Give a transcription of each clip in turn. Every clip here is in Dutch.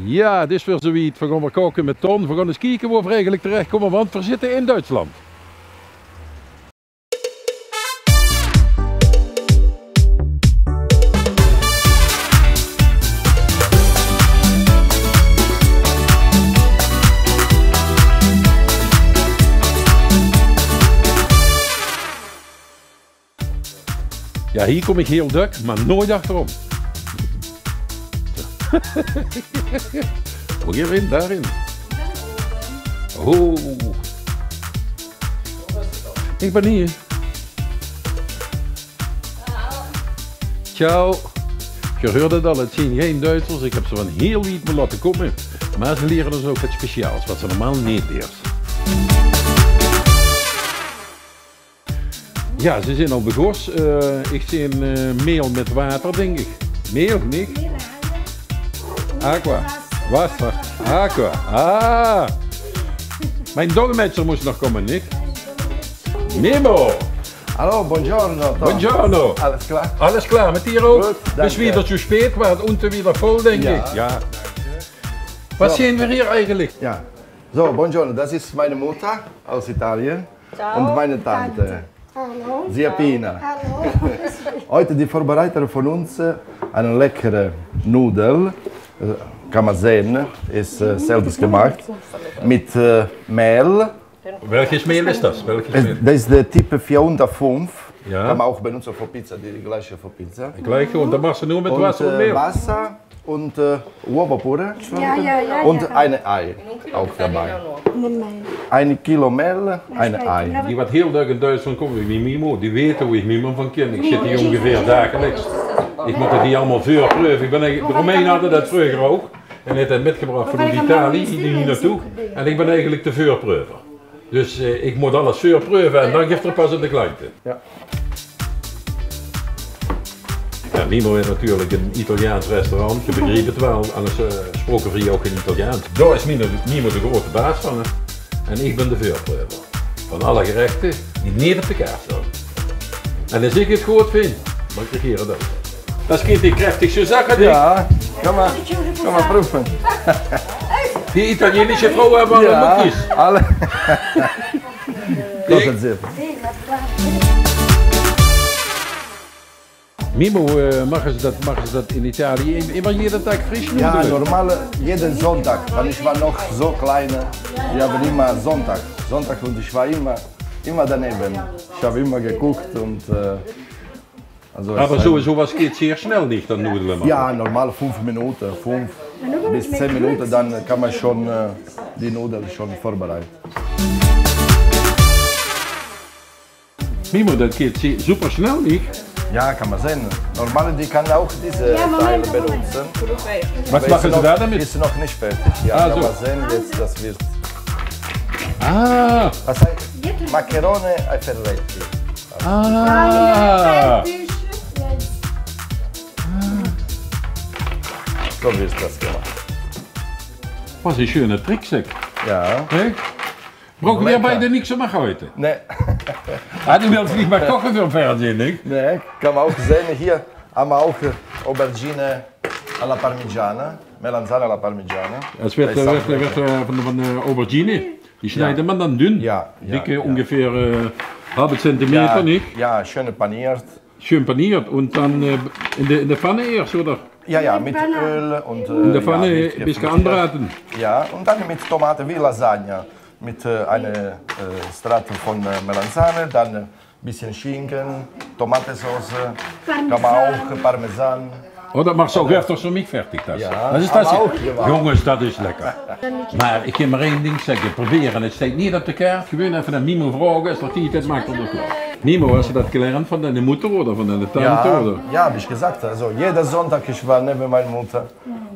Ja, het is weer zoiets. We gaan weer koken met Ton. We gaan eens kijken waar we eigenlijk terechtkomen, want we zitten in Duitsland. Ja, hier kom ik heel druk, maar nooit achterom. Hoe hierin, daarin. Oh. Ik ben hier. Ciao. Je hoorde het al, het zijn geen Duitsers. Ik heb ze van heel niet laten komen. Maar ze leren dus ook het speciaals, wat ze normaal niet leert. Ja, ze zijn al begos. Ik zie een meel met water, denk ik. Meel, niet? Aqua. Wasser. Aqua. Ah. Mijn dolmetscher moest nog komen, niet? Mimo. Hallo, buongiorno. Tom. Buongiorno. Alles klaar? Alles klaar, met hier ook? Goed, dank dus wieder zu spät, war het unten wieder vol, denk ik. Ja. Was zien we hier eigentlich? Ja. So, buongiorno, das ist meine Mutter aus Italien. Ciao. Und meine Tante. Hallo. Ziapina. Hallo. Heute die Vorbereiter von uns eine leckere Nudel. Kann man sehen, ist selbst gemacht. Mit Mehl. Welches Mehl ist das? Welches Mehl? Das ist der Typ 405. Ja. Kann man auch benutzen für Pizza, die gleiche für Pizza. Gleiche, und dann machst du nur mit Wasser und Mehl. Wasser und Uovo-Puree. Ja. Und ein Ei auch dabei. 1 Kilo Mehl, ein Ei. Die wat heel druk in Duitsland komen, wie Mimo, die weten hoe ik Mimo van ken. Ik zit hier ongeveer dagelijks. Ik moet het hier allemaal voorproeven. De Romeinen hadden dat vroeger ook. En heeft het metgebracht vanuit Italië, hier naartoe. En ik ben eigenlijk de voorproever. Dus ik moet alles voorproeven en dan geeft er pas aan de klanten. Ja. Ja, Mimo heeft natuurlijk een Italiaans restaurant, je begrijpt het wel, anders spraken we hier ook in Italiaans. Daar is Mimo de grote baas van. En ik ben de voorproever. Van alle gerechten die niet op de kaart staan. En als ik het goed vind, dan krijg je het ook. Dat is die kräftig zo zakken. Ja, kann man prüfen. Die italienische vrouwen hebben alle boekjes. Alle. Dat is het. Mimo, machen ze dat in Italië immer jeden Tag frisch? Ja, normal jeden Sonntag. Weil ich war noch so klein, wir haben immer Sonntag. Sonntag und ich war immer daneben. Ich habe immer geguckt und also Aber sowas geht sehr schnell nicht, dann Nudeln machen. ja, normal 5 Minuten, 5 bis 10 Minuten, dann kann man schon die Nudeln schon vorbereiten. Mimo, dat geht super schnell nicht. Ja, kann man sehen. Normal, die kann auch diese Teile benutzen. Was machen Sie da damit? Ist noch nicht fertig. Ja, kann man sehen, jetzt das wird. Ah! Was heißt Macarone ai Ferretti? Ah! So wird das gemacht. Was een schöne Tricksack. Ja. Hey? Brauchen wir beide nichts zu machen heute? Ne, Ah, du willst nicht mal kochen für den Fernsehen, nicht? ne, kann man auch sehen. Hier haben wir auch Aubergine alla Parmigiana, Melanzane alla Parmigiana. Das wird van de Aubergine. Die snijden man dan dun. Ja, Dicke, ungefähr halbe Zentimeter, nicht? Ja, schön paniert. Schön paniert und dann in der Pfanne erst, oder? Ja, mit Öl und In der Pfanne ja, ein bisschen anbraten. Ja, und dann mit Tomate wie Lasagne. Mit einer Strato von Melanzane, dann ein bisschen Schinken, Tomatensauce, kann man auch Parmesan. Oh, dat mag zo heftig zo niet fertig. Dat is. Ja, Dat is aber dat. auch gemacht. Jongens, dat is lekker. Maar ik kan maar één ding zeggen, proberen. Het staat niet op de kaart. Gewoon even naar Mimo vragen, als dat niet, dat maakt het ook klaar. Mimo, hast du das gelernt von deiner Mutter oder von deiner Tante? Ja, oder? ja, habe ich gesagt. Also jeder Sonntag, ich war neben meiner Mutter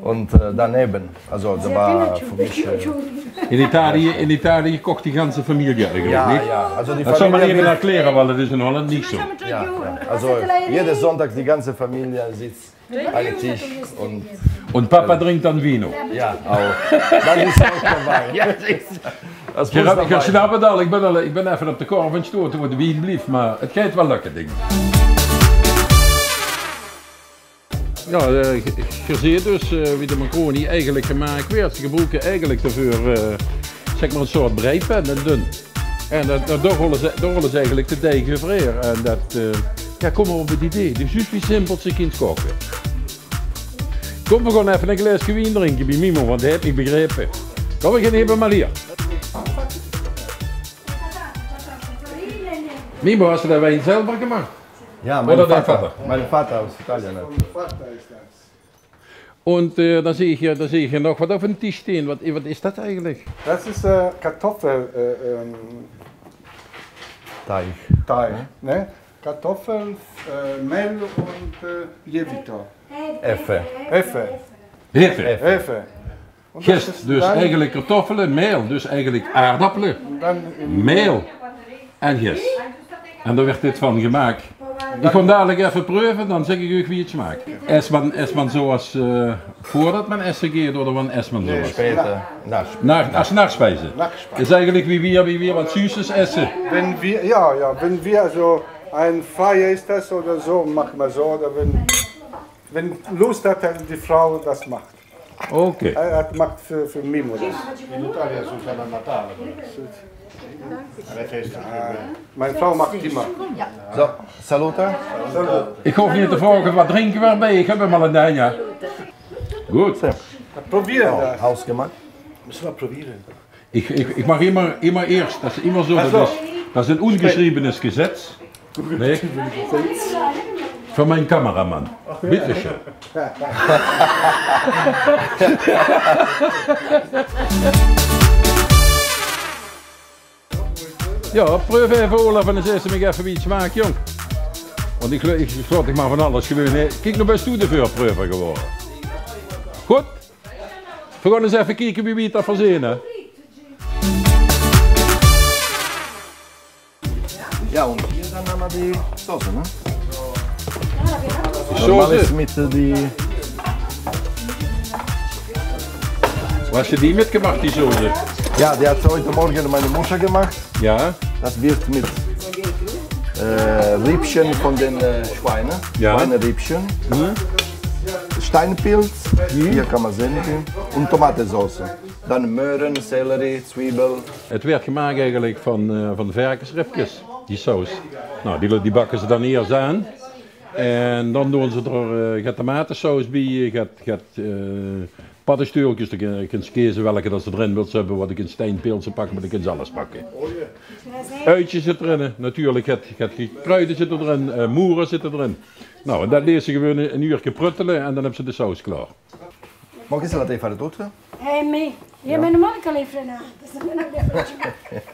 und daneben. Also das war für mich. In Italië kocht die ganze Familie eigenlijk, Ja, niet? ja. Also die Dat zal maar even Familie. erklären, want het is in Holland niet zo. Ja, also jeden Sonntag die ganze Familie sitzt an einem Tisch und Und Papa trinkt dan Vino. ja, auch. Dann ist auch dabei. Ja, das muss dabei. Ik snap het al, ik ben even op de korf en stoot hoe de wien blieft, maar het gaat wel lukken, denk ik. Ja, je ziet dus wie de macaroni eigenlijk gemaakt werd. Ze gebruiken eigenlijk ervoor zeg maar een soort breipen en dun. En daar rollen ze eigenlijk de deeg over. En dat, ja, kom maar op het idee. Dus juist wie simpel ze kind koken. Kom, we gaan even een glaasje wien drinken bij Mimo, want dat heb ik begrepen. Kom, we gaan even maar hier. Mimo, hast du dat wijn zelf gemaakt? Ja, Oder dein Vater? Mein Vater aus Italien. Und da sehe ich hier noch was auf dem Tisch stehen. Was ist das eigentlich? Das ist Kartoffel. Teig. Ne? Kartoffel, Mehl und Jevita. Effe. Hefe. Und das Gist, ist dus dann- eigenlijk kartoffelen, meel, dus eigenlijk aardappelen, dann in- meel en gist. En daar werd dit van gemaakt. Ik ga dadelijk even proeven, dan zeg ik u wie het smaakt. Is man zoals voordat men essen gaat, of dan is man zoals? Später. Nach. Als nachspeise. Nachspeise. Is eigenlijk wie wir wat Süßes essen. Wenn wir, ja, wenn wir so ein Feier ist das oder so, machen wir so. Oder wenn Lust hat, die Frau das macht. Oké. Er macht für Mimo das. In Italia sono stati a Natale. Alle feste. Meine Frau macht immer. So, saluta. Ik hoef niet te vragen wat drinken we erbij, ik heb hem al een danja. Goed. Probieren das. Hausgemacht. Müssen wir probieren. Ik mag immer eerst, dat is immer zo, dat is een ongeschriebenes Gesetz. Nee. Voor mijn cameraman. Bitteschön. Ja, proef even Olaf en dan zeg ze me even wie het smaakt, jong. Want ik geloof ik maar van alles gewoon. Hè. Kijk nog bij Stoedeveur proeven geworden. Goed? We gaan eens even kijken wie het dat verzinnen. Ja, und hier dann haben wir die Soße, ne? Die Normal ist Soße. mit die... Was je die mitgemacht, die Soße? Ja, die hat heute Morgen meine Mutter gemacht. Ja? Das wird mit Riebchen von den Schweinen. Ja. Schweineriebchen. Steinpilz, hier kann man sehen. Und Tomatensauce. Dann Möhren, Sellerie, Zwiebel. Het werd gemaakt eigenlijk van varkensribjes, die saus. Nou, die bakken ze dan eerst aan. En dan doen ze er gaat tomatensaus bij, gaat paddenstoeltjes, dan kun je kiezen welke dat ze erin wilt hebben, wat ik in steenpilsen pakken, maar dan kun je alles pakken. Uitjes zit erin, natuurlijk gaat kruiden zitten erin, moeren zitten erin. Nou, en dat leert ze gewoon een uurtje pruttelen en dan hebben ze de saus klaar. Mag ik ze laten fare tutto? Me, io meno male che l'hai frenato, se no ne abbiamo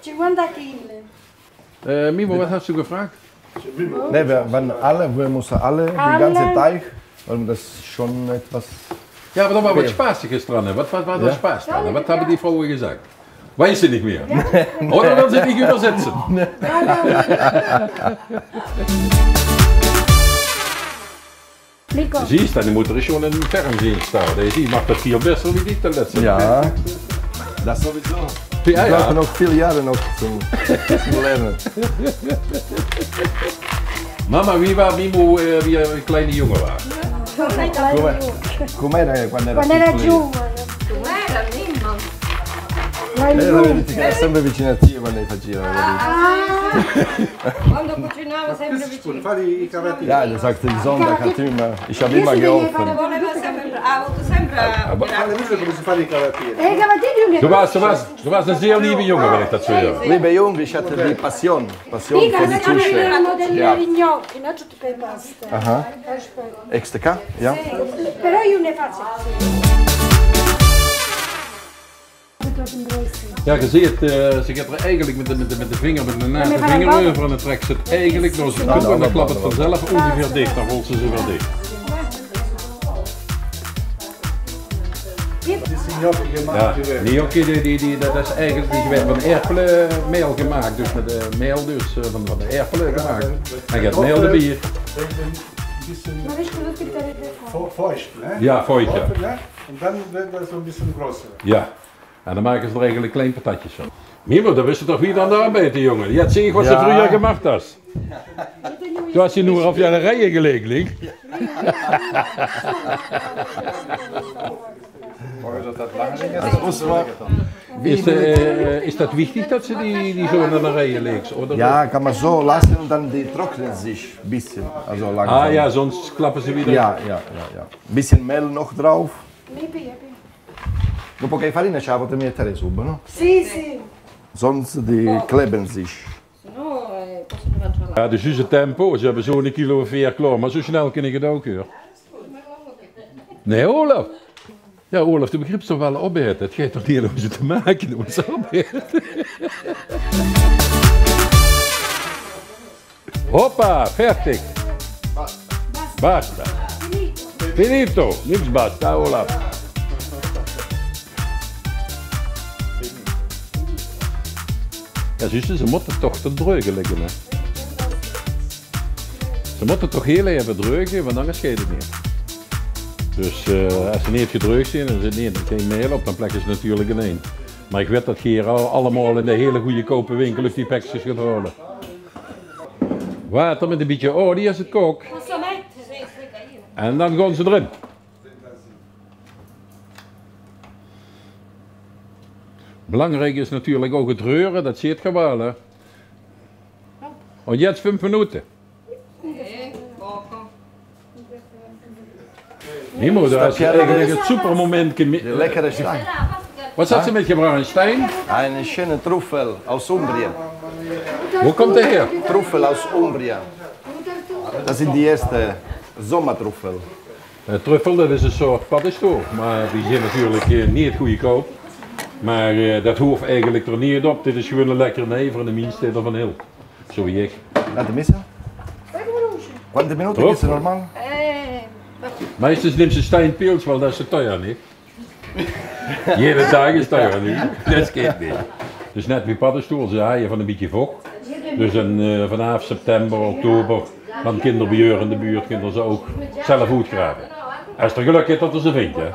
50 kg. Mimo, wat hast du gevraagd? Ne, wir müssen alle, die ganze Teig, weil das schon etwas... Ja, aber da war was Spaßiges dran. Was war da Spaß dran? Was haben die Frauen gesagt? Weiß sie nicht mehr. Oder will sie nicht übersetzen? Nico, Siehst, deine Mutter ist schon in den Fernsehen star. Die macht das viel besser wie ich der letzte. Ja, das sowieso. Ja, Ich brauche ja. noch viele Jahre noch zum Lernen. Mama, wie war Mimo, wie ein kleiner Junge war? Com'era quando era quando era piccolo? giovane. Era Mimmo. Ma il Era giovane. era sempre vicino a te quando faceva. Quando cucinavo sempre vicino. Fai i cavetti. Ja, der sagte, Sonntag hat immer, ich habe immer geholfen. Voleva sempre, ha avuto sempre Alle wissen come si fanno i cavetti. Che Du warst ein sehr lieber Junge, wenn ich dazu höre. Liebe Jung, ich hatte die Passion für die Küche. erano degli gnocchi, no? Tutte per pasta. Aha. Aspetta. XTK, ja. Però io ne faccio. Ja, je ziet, ze gaat er eigenlijk met de vinger, met de naast de vinger over en dan trekt ze het eigenlijk door zijn toe en dan klapt het vanzelf ongeveer dicht, dan rolt ze weer dicht. Ja, gnocchi, dat is eigenlijk, die werd van erpelenmeel gemaakt, dus met de meel dus, van de erpelen gemaakt. En je hebt meel erbij. Ma riesco a aspettare per Feucht, ne? Ja, feucht, ja. Ne? Und dann wird das so ein bisschen größer. Ja, en dan maken ze er eigenlijk klein patatjes van. Mimo, dat wist je toch wie aan de arbeid, jongen? Je had zien wat ze Ja. vroeger gemaakt had. Du hast hier nur auf deine Reihe gelegt, nicht? Ist das wichtig, dass du die so in einer Reihe legst? Oder? Ja, kann man so lassen und dann die trocknen sich ein bisschen. Also langsam. Ah ja, sonst klappen sie wieder. Ja. Ein bisschen Mehl noch drauf. Dopo che hai farina ce la potete mettere sopra, no? Sì, sì. Sonst die kleben sich. No, posso mangiare. Ja, dus is het tempo. Ze hebben zo'n kilo veer klaar, maar zo snel kan ik het ook hoor. Nee, Olaf. Ja, Olaf, de begrip toch wel opeten. Het gaat toch niet om ze te maken, om ze opeten. Hoppa, fertig. Basta. Finito. Niks basta, Olaf. Ja, zus, ze moeten toch te dreugen liggen. Hè. Ze moeten toch heel even dreugen, want anders gaat het niet. Dus als ze niet gedreugd zijn en er zit geen meel op, dan plekken ze natuurlijk ineen. Maar ik weet dat je hier allemaal in de hele goede kope winkel die pakjes gaat halen. Water met een beetje olie als het kookt. En dan gaan ze erin. Belangrijk is natuurlijk ook het reuren, dat ziet je wel. Hè. En jetzt 5 minuten. Nimo, dat is eigenlijk het supermoment. Lekkere Stein. Wat zat ze metgebracht? Een Stein? Een schöne Trüffel aus Umbrien. Wo komt hij her? Trüffel aus Umbrien. Dat is die eerste zomertrüffel. Truffel, dat is een soort paddenstoel, maar die zijn natuurlijk niet goedkoop. Maar dat hoeft eigenlijk er niet op. Dit is gewoon een lekkernij voor de minste van heel. Zo wie ik. Laat hem missen. Quante minuten is het normaal? Meestens neemt ze steinpils, want dat is te teuer niet. Iedere dag is teuer niet. Dat gaat niet. Dus net wie paddenstoel, ze haaien van een beetje vocht. Dus vanaf september, oktober, dan kinderbeur in de buurt kunnen ze ook zelf uitgraven. Als er geluk is dat er ze vindt, hè.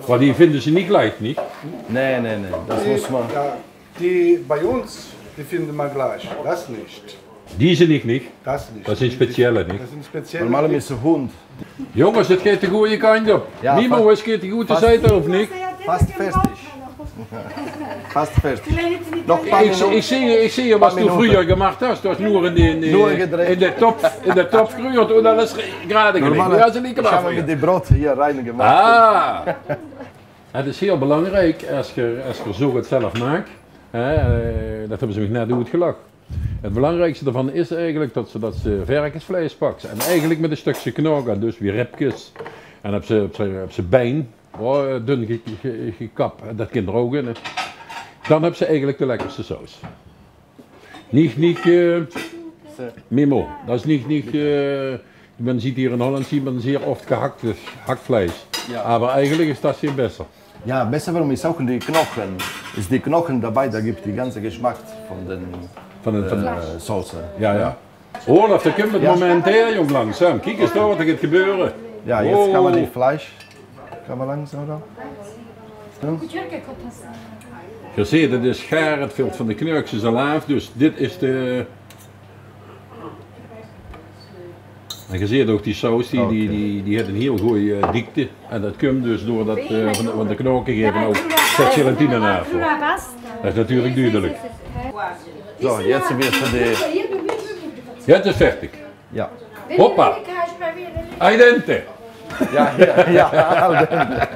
Maar die vinden ze niet gleich, niet? Nee, dat muss man. Ja, die bei uns, die finden wir gleich. Das nicht. Die zijn niet. Das nicht. Dat zijn speciale, niet? Das sind spezielle. Normaal is een hond. Jongens, het gaat de goede kant op. Ja, Nimo, het gaat de goede zijde of niet? Fast fertig. Fast fertig. Nog een paar minuten. Ik zie je wat du früher gemacht hast. Du hast nur in de Topf gerührt und alles gerade gelegt. Normaal Ja, ze niet gaan we met die brood hier reinigen. Ah! Het is heel belangrijk als je zo het zelf maakt. Dat hebben ze me net uitgelakt. Het belangrijkste daarvan is eigenlijk dat ze varkensvlees pakt. En eigenlijk met een stukje knogen, dus weer ribjes. En op ze been, dun gekapt, dat kan er ook in. Dan heb ze eigenlijk de lekkerste saus. Niet Mimo, dat is niet men ziet hier in Holland zeer oft gehaktes Hackfleisch. Ja. Maar eigenlijk is dat veel beter. Ja, besser warum ist auch die Knochen. Ist die Knochen dabei, da gibt die ganze Geschmack von den Soße. Ja. Olaf, da komt het moment her, jong, langzaam. Kijk eens daar wat er gaat gebeuren. Ja, jetzt kann man die Fleisch, kann man langsam da. Je ziet, het is gaar, het veld van de knurkjes al af, dus dit is de... En je ziet ook die saus, die heeft een heel goede dikte. En dat komt dus doordat want de knoken geven ook 6 gelatine na voor. Dat is natuurlijk duidelijk. So, jetzt wird die... Ja, het is fertig. Ja. Hoppa! Al dente! Ja, al dente.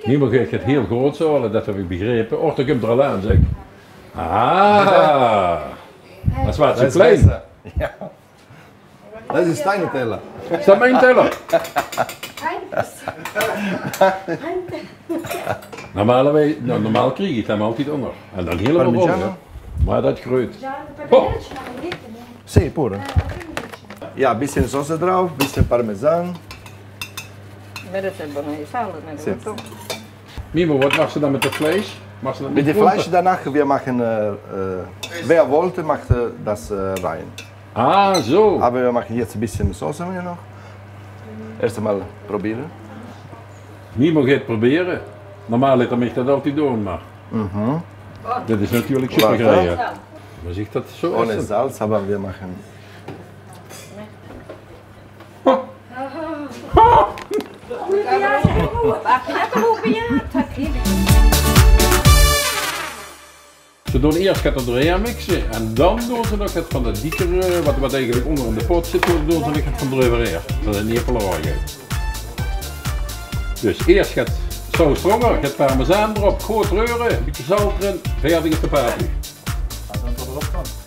Niemand gaat het heel groot zo, dat heb ik begrepen. Och, dat komt er al aan, zeg. Ah! Dat is wat zo klein. Ja. Dat is deine teller. Is dat mijn teller? Normaal krijg ik hem altijd onder. En dan helemaal rond. Maar dat groeit. Oh. Sì, pure. Ja, een beetje sauce drauf, een beetje parmesan. Mimo, wat mag ze dan met het vlees? Mit dem Fleisch danach, wir machen, wer wollte, macht das rein. Ah, so. Aber wir machen jetzt ein bisschen Soße mehr noch. Erst einmal probieren. Mimo gaat proberen. Normaal mag dat altijd doen, maar. Dit is natuurlijk super gereden. Man sieht das so Ohne essen. Salz, aber wir machen. Ze doen eerst het erin mixen en dan doen ze nog het van de dikkere, wat eigenlijk onder in de pot zit, doen ze nog het van eroverheen. Dat is niet verloren. Dus eerst gaat saus stronger, het parmezaan erop, goed reuren, een beetje zout erin, fertig is de paprika.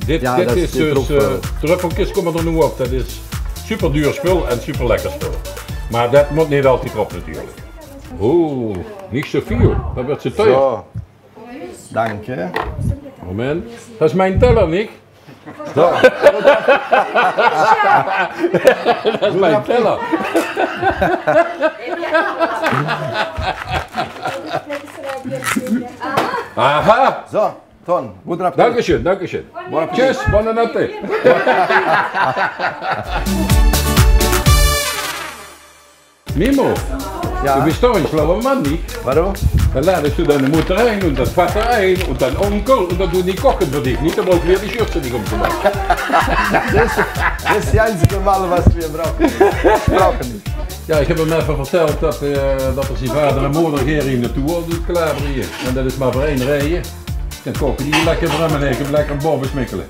Dit is dus, druppeltjes komen er nu op, dat is super duur spul en super lekker spul. Maar dat moet niet altijd op natuurlijk. Oeh, niet zoveel, dan wordt ze teug. Zo. Dank je. Moment, dat is mijn teller, niet? Zo. Dat is mijn teller. Aha! Zo, Ton, goed appetit. Dankeschön, dankeschön. Tschüss, buon appetit. Mimo, Ja. du bist doch ein schlauer Mann, nicht? Warum? Dann ladest du deine Mutter ein und deinen Vater ein und deinen Onkel und dann tun die kochen für dich, nicht? Aber auch wieder die Schürze nicht umzumachen. Das ist die einzige Mal, was wir brauchen. Ja, ik heb hem even verteld dat er zijn vader en moeder hier naartoe al doet klaarbreien. En dat is maar voor één rijden. Dan koken die lekker voor hem en ik heb lekker boven smikkelen.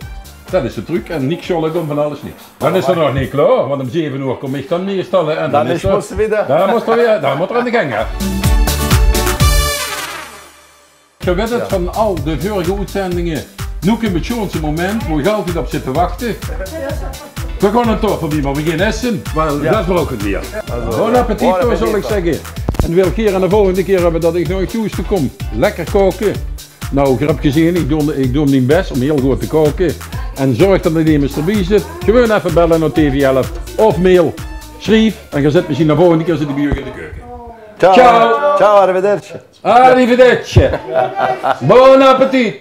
Dat is de truc en niks zullen doen van alles niks. Dan is er nog niet klaar, want om 7 uur kom ik dan meestal en Dan is het weer. dan moet er aan de gang gaan. Je weet het van al de vorige uitzendingen, nu komt het schoonste moment waar je altijd op zit te wachten. We gaan het toch voorbij, maar we gaan essen, maar dat is ook het weer. Bon appetit, zal ik zeggen. En wil keer de volgende keer hebben dat ik nog juist kom. Lekker koken. Nou, je hebt gezien, ik doe mijn best om heel goed te koken. En zorg dat er iemand erbij zit. Gewoon even bellen naar TV11 of mail. Schrijf en je zet misschien de volgende keer zitten bij jullie in de keuken. Ciao. Ciao. Ciao, arrivederci. Arrivederci. Buon appetit.